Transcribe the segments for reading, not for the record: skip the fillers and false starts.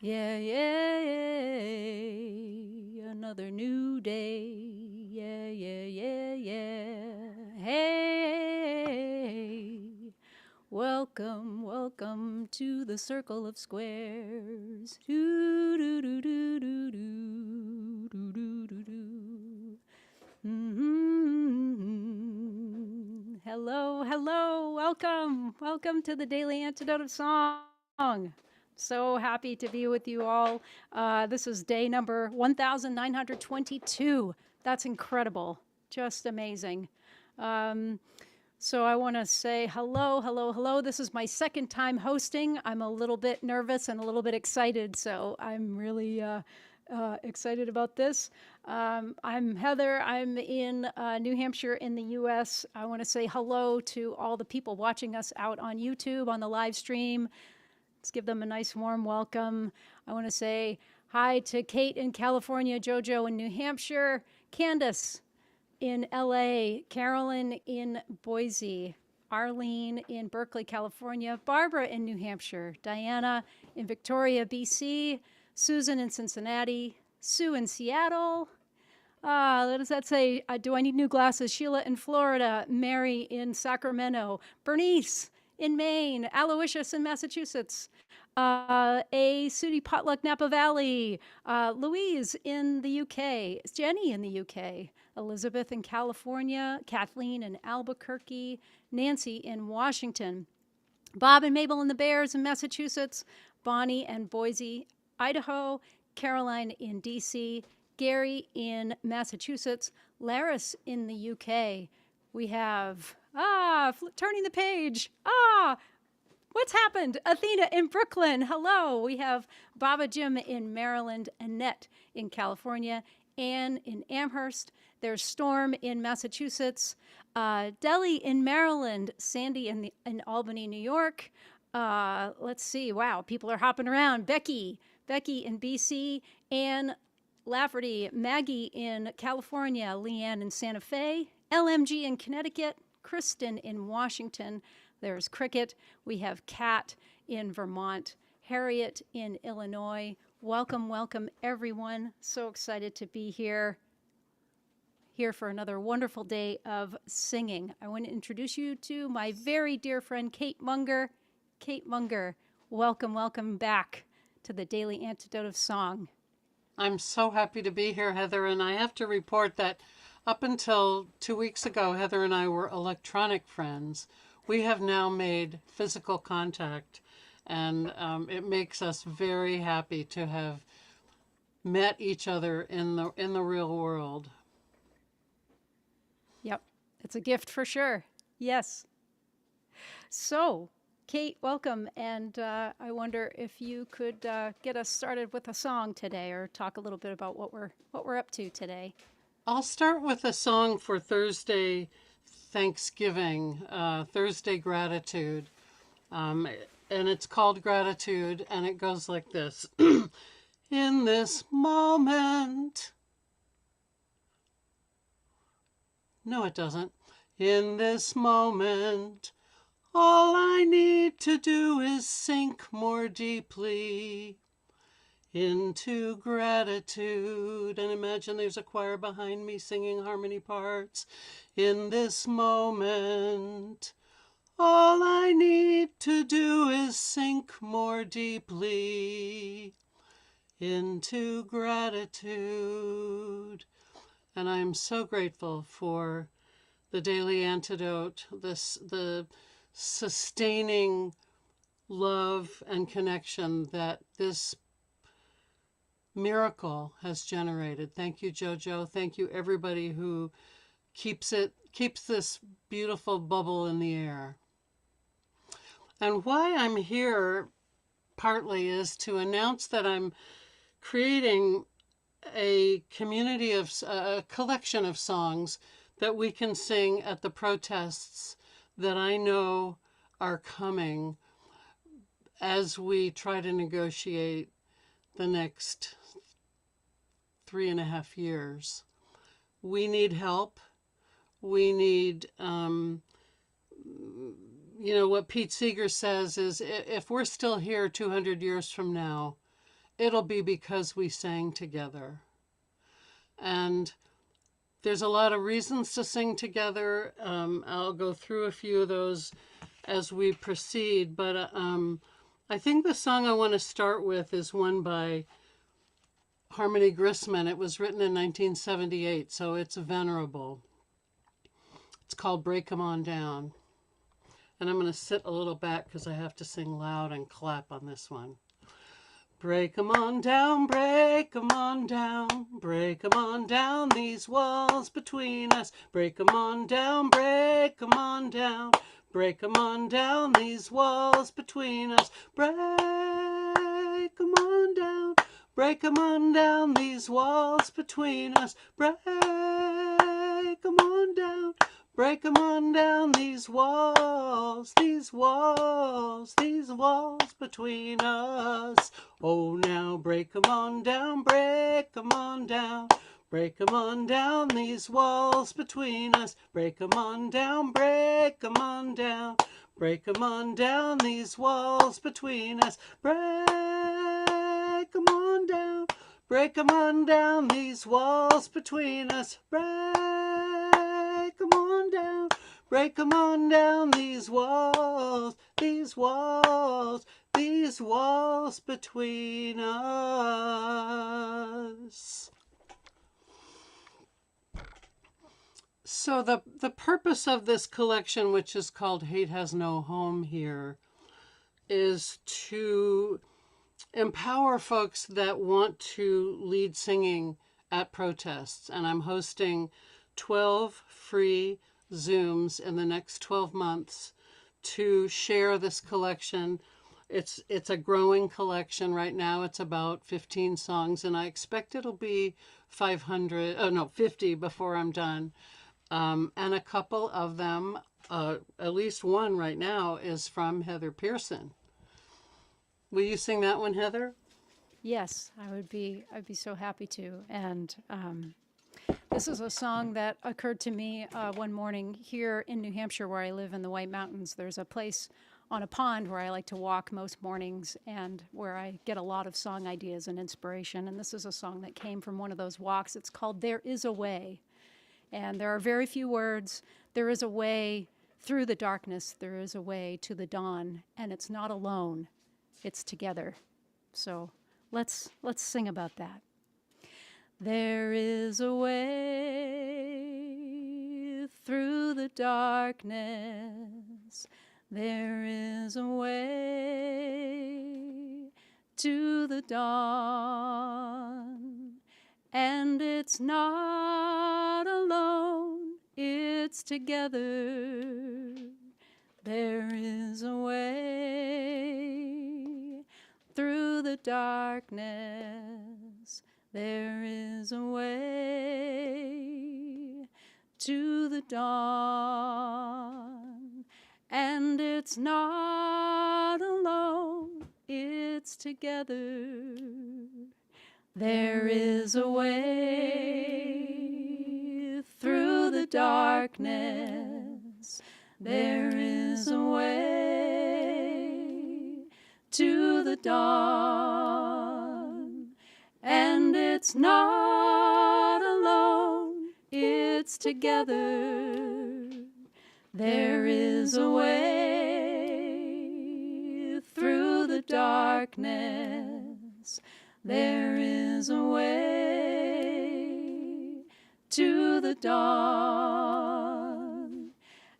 Yeah, yeah, yeah. Another new day. Yeah, yeah, yeah, yeah. Hey, welcome, welcome to the Circle of Squares. Do, do, do, do, do, do, do, do, do, do. Hello, hello, welcome, welcome to the Daily Antidote of Song. So happy to be with you all. This is day number 1922. That's incredible, just amazing. So I want to say hello, hello, hello. This is my second time hosting. I'm a little bit nervous and a little bit excited, so I'm really excited about this. I'm Heather. I'm in New Hampshire in the U.S. I want to say hello to all the people watching us out on YouTube on the live stream. Let's give them a nice warm welcome. I want to say hi to Kate in California, Jojo in New Hampshire, Candace in LA, Carolyn in Boise, Arlene in Berkeley, California, Barbara in New Hampshire, Diana in Victoria, BC, Susan in Cincinnati, Sue in Seattle. What does that say? Do I need new glasses? Sheila in Florida, Mary in Sacramento, Bernice in Maine, Aloysius in Massachusetts, A. Sudi Potluck, Napa Valley, Louise in the UK, Jenny in the UK, Elizabeth in California, Kathleen in Albuquerque, Nancy in Washington, Bob and Mabel and the Bears in Massachusetts, Bonnie and Boise, Idaho, Caroline in DC, Gary in Massachusetts, Laris in the UK. We have, turning the page. What's happened? Athena in Brooklyn. Hello. We have Baba Jim in Maryland, Annette in California, Anne in Amherst. There's Storm in Massachusetts, Deli in Maryland, Sandy in Albany, New York. Let's see. Wow, people are hopping around. Becky in BC, Anne Lafferty, Maggie in California, Leanne in Santa Fe, LMG in Connecticut, Kristen in Washington. There's Cricket. We have Kat in Vermont, Harriet in Illinois. Welcome, welcome, everyone. So excited to be here for another wonderful day of singing. I want to introduce you to my very dear friend, Kate Munger. Kate Munger, welcome, welcome back to the Daily Antidote of Song. I'm so happy to be here, Heather, and I have to report that up until 2 weeks ago, Heather and I were electronic friends. We have now made physical contact, and it makes us very happy to have met each other in the real world. Yep, it's a gift for sure. Yes. So, Kate, welcome, and I wonder if you could get us started with a song today, or talk a little bit about what we're up to today. I'll start with a song for Thursday Thanksgiving, Thursday Gratitude. And it's called Gratitude, and it goes like this. In this moment. No, it doesn't. In this moment, all I need to do is sink more deeply into gratitude. And imagine there's a choir behind me singing harmony parts. In this moment, all I need to do is sink more deeply into gratitude. And I'm so grateful for the Daily Antidote, the sustaining love and connection that this miracle has generated. Thank you, Jojo. Thank you, everybody who keeps this beautiful bubble in the air. And why I'm here partly is to announce that I'm creating a collection of songs that we can sing at the protests that I know are coming as we try to negotiate the next 3.5 years. We need help. We need, what Pete Seeger says is, if we're still here 200 years from now, it'll be because we sang together. And there's a lot of reasons to sing together. I'll go through a few of those as we proceed, but I think the song I want to start with is one by Harmony Grisman. It was written in 1978, so it's venerable. It's called Break 'Em On Down. And I'm going to sit a little back because I have to sing loud and clap on this one. Break 'em on down, break 'em on down, break 'em on down, these walls between us. Break 'em on down, break 'em on down, break 'em on down, these walls between us. Break 'em on down, break 'em on down, these walls between us. Break 'em on down, break 'em on down, these walls, these walls, these walls between us. Oh, now break 'em on down, break 'em on down, break 'em on down, these walls between us. Break 'em on down, break 'em on down, break 'em on down, these walls between us. Break 'em on down, break 'em on down, these walls between us. Break 'em on down, break 'em on down, these walls, these walls, these walls between us. So the purpose of this collection, which is called Hate Has No Home here, is to empower folks that want to lead singing at protests. And I'm hosting 12 free Zooms in the next 12 months to share this collection. It's a growing collection right now. It's about 15 songs, and I expect it'll be 50 before I'm done. And a couple of them, at least one right now, is from Heather Pierson. Will you sing that one, Heather? Yes, I'd be so happy to. And this is a song that occurred to me one morning here in New Hampshire, where I live in the White Mountains. There's a place on a pond where I like to walk most mornings and where I get a lot of song ideas and inspiration. And this is a song that came from one of those walks. It's called There Is a Way. And there are very few words. There is a way through the darkness. There is a way to the dawn. And it's not alone. It's together. So let's sing about that. There is a way through the darkness. There is a way to the dawn. And it's not alone, it's together. There is a way through the darkness. There is a way to the dawn. And it's not alone, it's together. There is a way through the darkness. There is a way to the dawn. And it's not alone, it's together. There is a way through the darkness. There is a way to the dawn.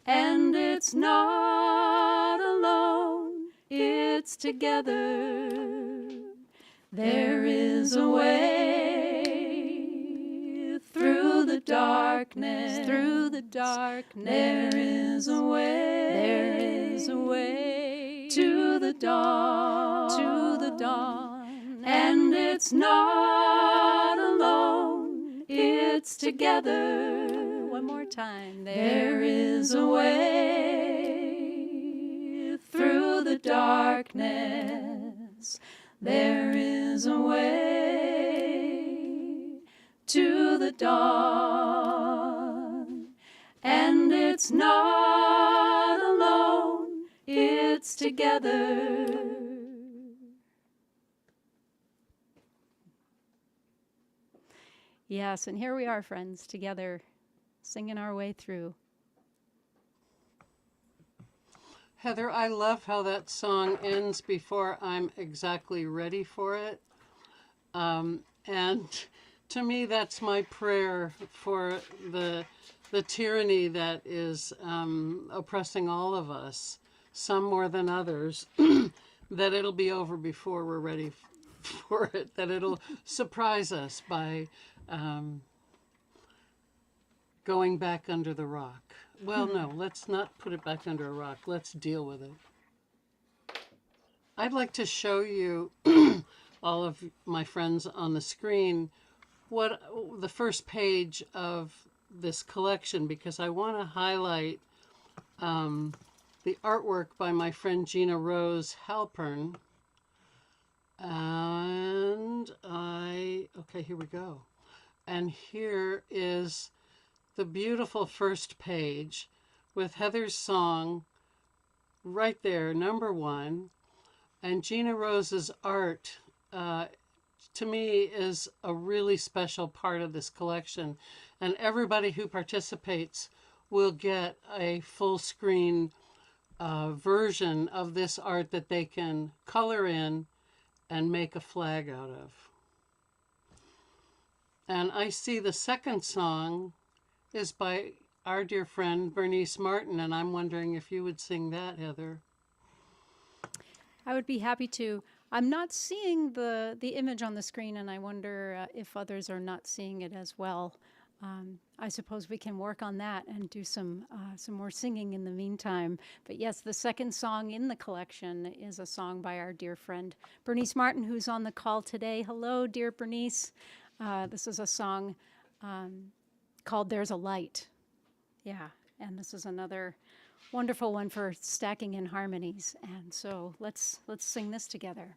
And it's not alone, it's together. There is a way through the darkness. Through the darkness. There is a way. There is a way to the dawn. To the dawn. And it's not alone, it's together. One more time. There is a way through the darkness. There is a way to the dawn. And it's not alone, it's together. Yes, and here we are, friends, together, singing our way through. Heather, I love how that song ends before I'm exactly ready for it. And to me, that's my prayer for the tyranny that is oppressing all of us, some more than others, that it'll be over before we're ready for it, that it'll surprise us by going back under the rock. Well, no, let's not put it back under a rock. Let's deal with it. I'd like to show you, all of my friends on the screen, what the first page of this collection, because I want to highlight the artwork by my friend Gina Rose Halpern. And okay, here we go. And here is the beautiful first page with Heather's song right there, number 1. And Gina Rose's art, to me, is a really special part of this collection. And everybody who participates will get a full screen version of this art that they can color in and make a flag out of. And I see the second song is by our dear friend Bernice Martin, and I'm wondering if you would sing that, Heather. I would be happy to. I'm not seeing the image on the screen, and I wonder if others are not seeing it as well. I suppose we can work on that and do some more singing in the meantime. But yes, the second song in the collection is a song by our dear friend Bernice Martin, who's on the call today. Hello, dear Bernice. This is a song called "There's a Light." Yeah, and this is another wonderful one for stacking in harmonies. And so let's sing this together.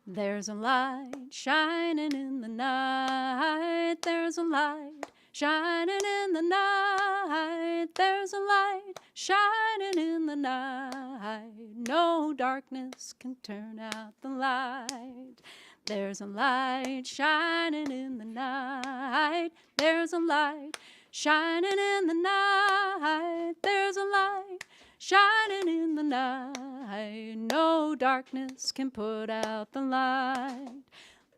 There's a light shining in the night. There's a light shining in the night. There's a light shining in the night. No darkness can turn out the light. There's a light shining in the night. There's a light shining in the night. There's a light shining in the night. No darkness can put out the light.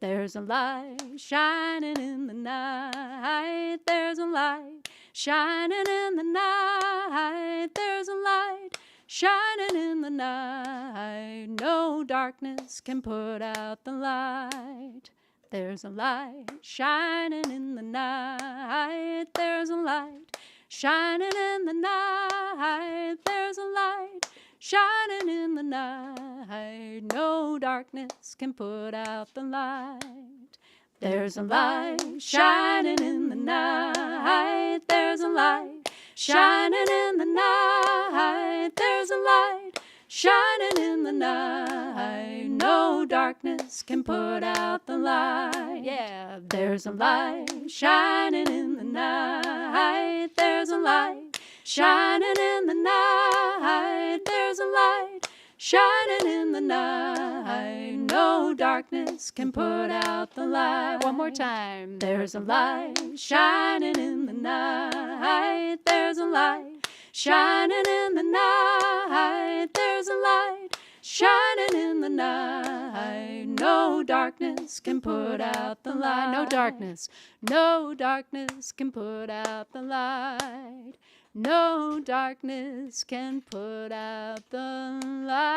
There's a light shining in the night. There's a light shining in the night. There's a light shining in the night. No darkness can put out the light. There's a light shining in the night. There's a light shining in the night. There's a light shining in the night. No darkness can put out the light. There's a light shining in the night. There's a light shining in the night. There's a light shining in the night. No darkness can put out the light. Yeah, there's a light shining in the night. There's a light shining in the night. There's a light shining in the night. No darkness can put out the light. One more time. There's a light shining in the night. There's a light shining in the night. There's a light shining in the night. No darkness can put out the light. No darkness. No darkness can put out the light. No darkness can put out the light.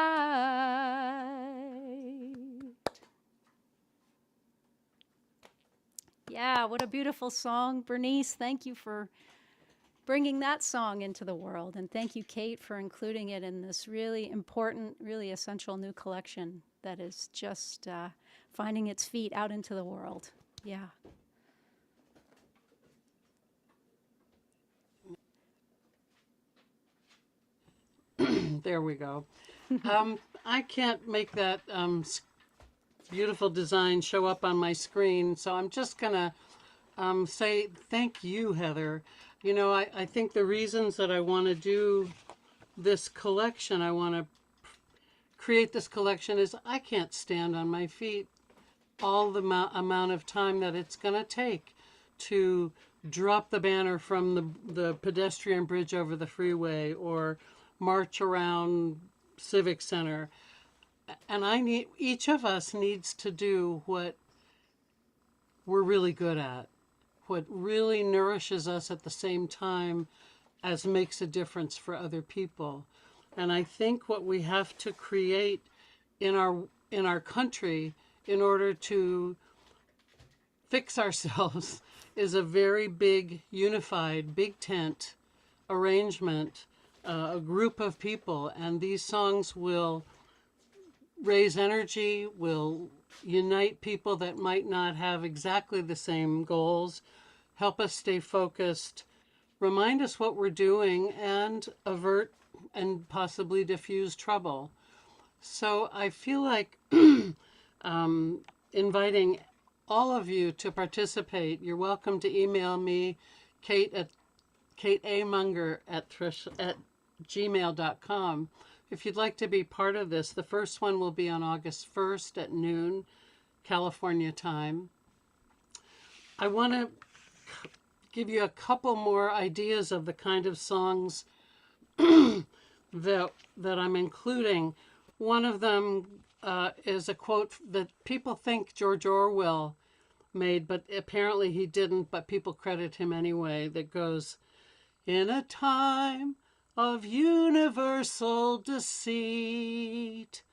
Yeah, what a beautiful song. Bernice, thank you for bringing that song into the world. And thank you, Kate, for including it in this really important, really essential new collection that is just finding its feet out into the world. Yeah. There we go. I can't make that beautiful design show up on my screen, so I'm just going to say thank you, Heather. You know, I think the reasons that I want to do this collection, I want to create this collection, is I can't stand on my feet all the amount of time that it's going to take to drop the banner from the pedestrian bridge over the freeway or march around Civic Center. And each of us needs to do what we're really good at, what really nourishes us at the same time as makes a difference for other people. And I think what we have to create in our country in order to fix ourselves is a very big, unified, big tent arrangement, a group of people. And these songs will raise energy, will unite people that might not have exactly the same goals, help us stay focused, remind us what we're doing, and avert and possibly diffuse trouble. So I feel like inviting all of you to participate. You're welcome to email me, kateamunger@gmail.com. If you'd like to be part of this. The first one will be on August 1st at noon, California time. I want to give you a couple more ideas of the kind of songs that I'm including. One of them is a quote that people think George Orwell made, but apparently he didn't, but people credit him anyway, that goes, "In a time of universal deceit,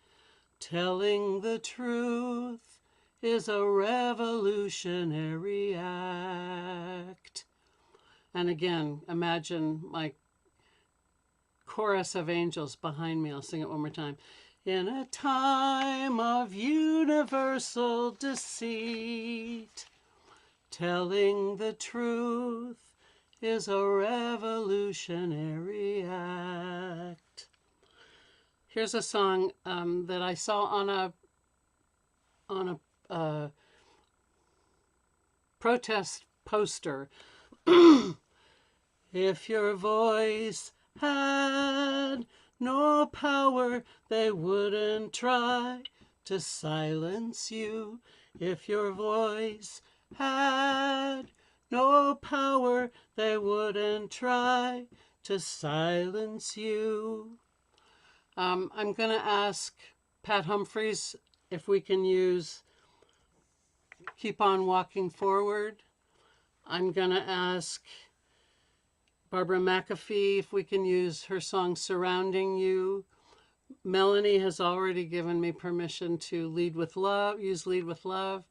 telling the truth is a revolutionary act." And again, imagine my chorus of angels behind me. I'll sing it one more time. In a time of universal deceit, telling the truth is a revolutionary act. Here's a song that I saw on a protest poster. If your voice had no power, they wouldn't try to silence you. If your voice had no power, they wouldn't try to silence you. I'm going to ask Pat Humphreys if we can use Keep On Walking Forward. I'm going to ask Barbara McAfee if we can use her song Surrounding You. Melanie has already given me permission to Lead With Love, use Lead With Love.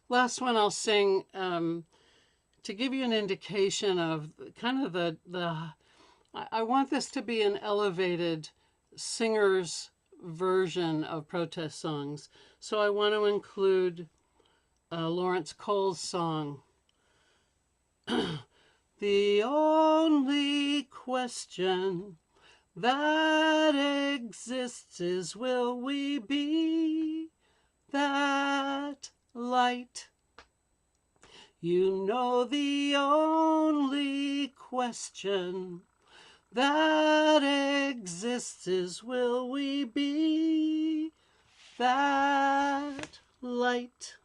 Last one I'll sing to give you an indication of kind of I want this to be an elevated singer's version of protest songs. So I want to include Lawrence Cole's song, "The only question that exists is, will we be that light? You know, the only question that exists is, will we be that light?"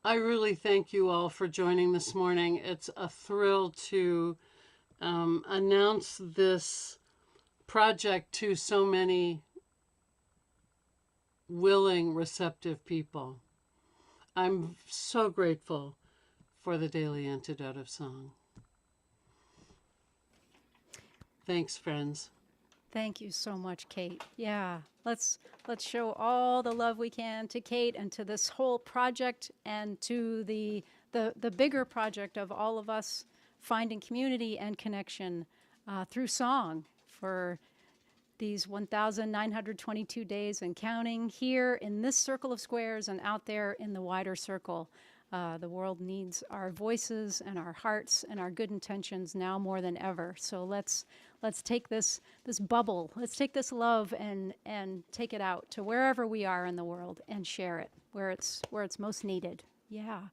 I really thank you all for joining this morning. It's a thrill to announce this project to so many willing, receptive people. I'm so grateful for the Daily Antidote of Song. Thanks, friends. Thank you so much, Kate. Yeah, let's show all the love we can to Kate and to this whole project and to the bigger project of all of us finding community and connection through song for these 1,922 days and counting here in this circle of squares and out there in the wider circle. The world needs our voices and our hearts and our good intentions now more than ever. So let's take this bubble, let's take this love and take it out to wherever we are in the world and share it where it's most needed. Yeah.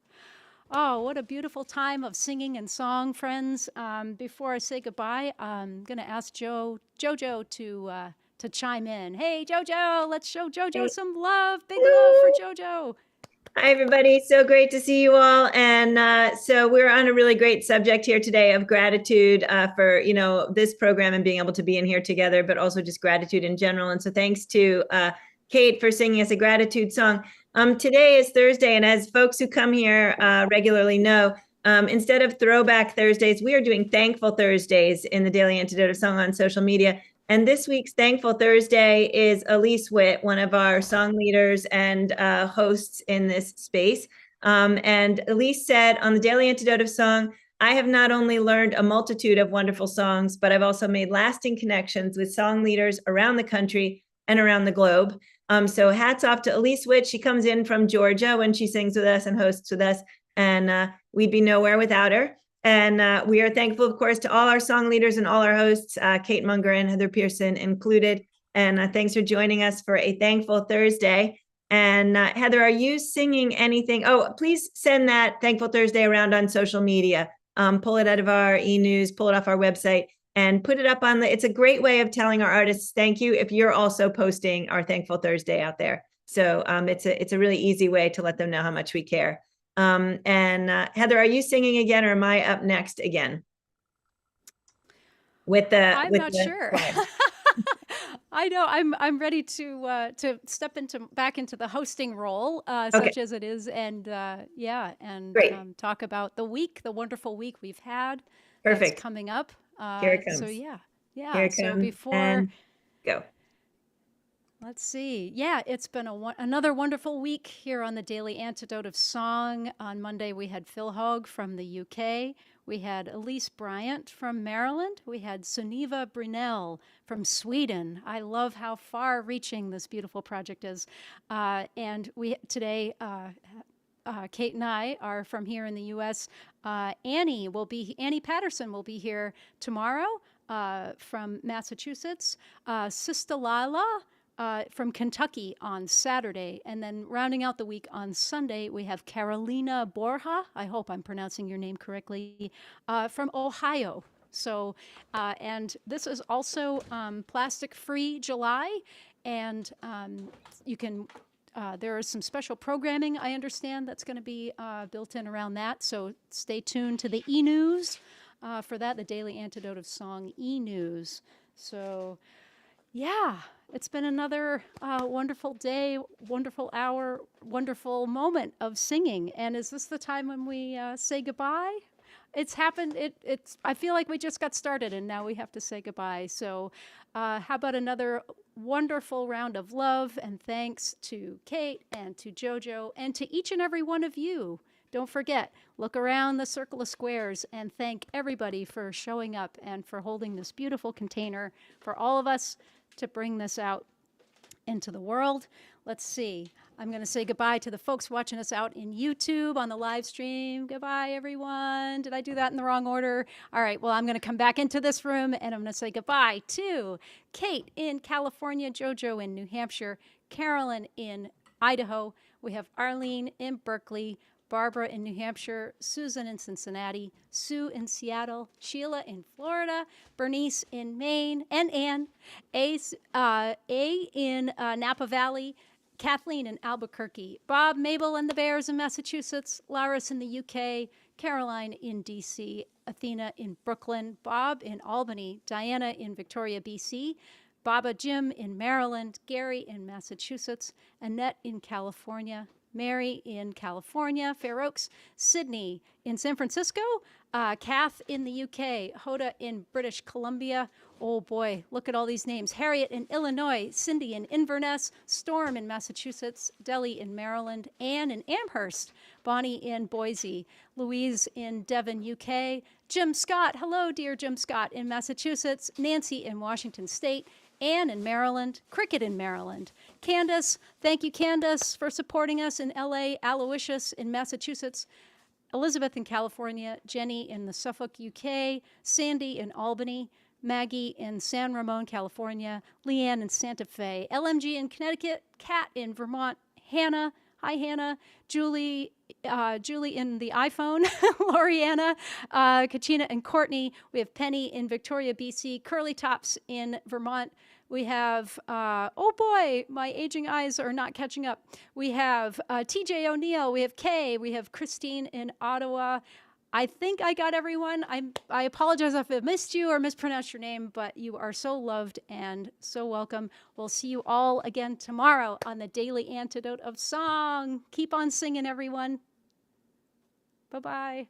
Oh, what a beautiful time of singing and song, friends. Before I say goodbye, I'm going to ask Jojo to chime in. Hey, Jojo, let's show Jojo some love. Big love for Jojo. Hi, everybody. So great to see you all. And so we're on a really great subject here today of gratitude for, this program and being able to be in here together, but also just gratitude in general. And so thanks to Kate for singing us a gratitude song. Today is Thursday, and as folks who come here regularly know, instead of Throwback Thursdays, we are doing Thankful Thursdays in the Daily Antidote of Song on social media. And this week's Thankful Thursday is Elise Witt, one of our song leaders and hosts in this space. And Elise said on the Daily Antidote of Song, I have not only learned a multitude of wonderful songs, but I've also made lasting connections with song leaders around the country and around the globe. So hats off to Elise Witt. She comes in from Georgia when she sings with us and hosts with us, and we'd be nowhere without her. And we are thankful, of course, to all our song leaders and all our hosts, Kate Munger and Heather Pierson included. And thanks for joining us for a Thankful Thursday. And Heather, are you singing anything? Oh, please send that Thankful Thursday around on social media. Pull it out of our e-news, pull it off our website, and put it up on it's a great way of telling our artists thank you if you're also posting our Thankful Thursday out there. So it's a really easy way to let them know how much we care. And Heather, are you singing again, or am I up next again? I'm not sure. I know I'm ready to step back into the hosting role, such as it is, and talk about the wonderful week we've had. Perfect. That's coming up. Here it comes. So yeah. Here it so comes. before and go. Let's see. Yeah, it's been another wonderful week here on the Daily Antidote of Song. On Monday, we had Phil Hoag from the UK. We had Elise Bryant from Maryland. We had Sunniva Brunell from Sweden. I love how far-reaching this beautiful project is. And today, Kate and I are from here in the U.S. Annie Patterson will be here tomorrow from Massachusetts. Sista Lala from Kentucky on Saturday. And then rounding out the week on Sunday, we have Carolina Borja, I hope I'm pronouncing your name correctly, from Ohio. So, and this is also Plastic-Free July, and you can, there is some special programming, I understand, that's going to be built in around that. So stay tuned to the e-news for that, the Daily Antidote of Song e-news. So, yeah, it's been another wonderful day, wonderful hour, wonderful moment of singing. And is this the time when we say goodbye? It's happened. I feel like we just got started and now we have to say goodbye. So how about another wonderful round of love and thanks to Kate and to JoJo and to each and every one of you. Don't forget, look around the circle of squares and thank everybody for showing up and for holding this beautiful container for all of us to bring this out into the world. Let's see. I'm going to say goodbye to the folks watching us out in YouTube on the live stream. Goodbye, everyone. Did I do that in the wrong order? All right. Well, I'm going to come back into this room and I'm going to say goodbye to Kate in California, JoJo in New Hampshire, Carolyn in Idaho. We have Arlene in Berkeley, Barbara in New Hampshire, Susan in Cincinnati, Sue in Seattle, Sheila in Florida, Bernice in Maine, and Anne, A in Napa Valley, Kathleen in Albuquerque, Bob, Mabel, and the Bears in Massachusetts, Laris in the UK, Caroline in DC, Athena in Brooklyn, Bob in Albany, Diana in Victoria, BC, Baba Jim in Maryland, Gary in Massachusetts, Annette in California, Mary in California, Fair Oaks, Sydney in San Francisco, Kath in the UK, Hoda in British Columbia. Oh boy, look at all these names. Harriet in Illinois, Cindy in Inverness, Storm in Massachusetts, Delhi in Maryland, Anne in Amherst, Bonnie in Boise, Louise in Devon, UK, Jim Scott, hello dear Jim Scott in Massachusetts, Nancy in Washington State, Anne in Maryland, Cricket in Maryland. Candace, thank you, Candace, for supporting us in LA, Aloysius in Massachusetts, Elizabeth in California, Jenny in the Suffolk, UK, Sandy in Albany, Maggie in San Ramon, California, Leanne in Santa Fe, LMG in Connecticut, Kat in Vermont, Hannah, hi Hannah, Julie in the iPhone, Loriana, Kachina and Courtney. We have Penny in Victoria, BC, Curly Tops in Vermont, We have, oh boy, my aging eyes are not catching up. We have TJ O'Neill. We have Kay. We have Christine in Ottawa. I think I got everyone. I apologize if I missed you or mispronounced your name, but you are so loved and so welcome. We'll see you all again tomorrow on the Daily Antidote of Song. Keep on singing, everyone. Bye-bye.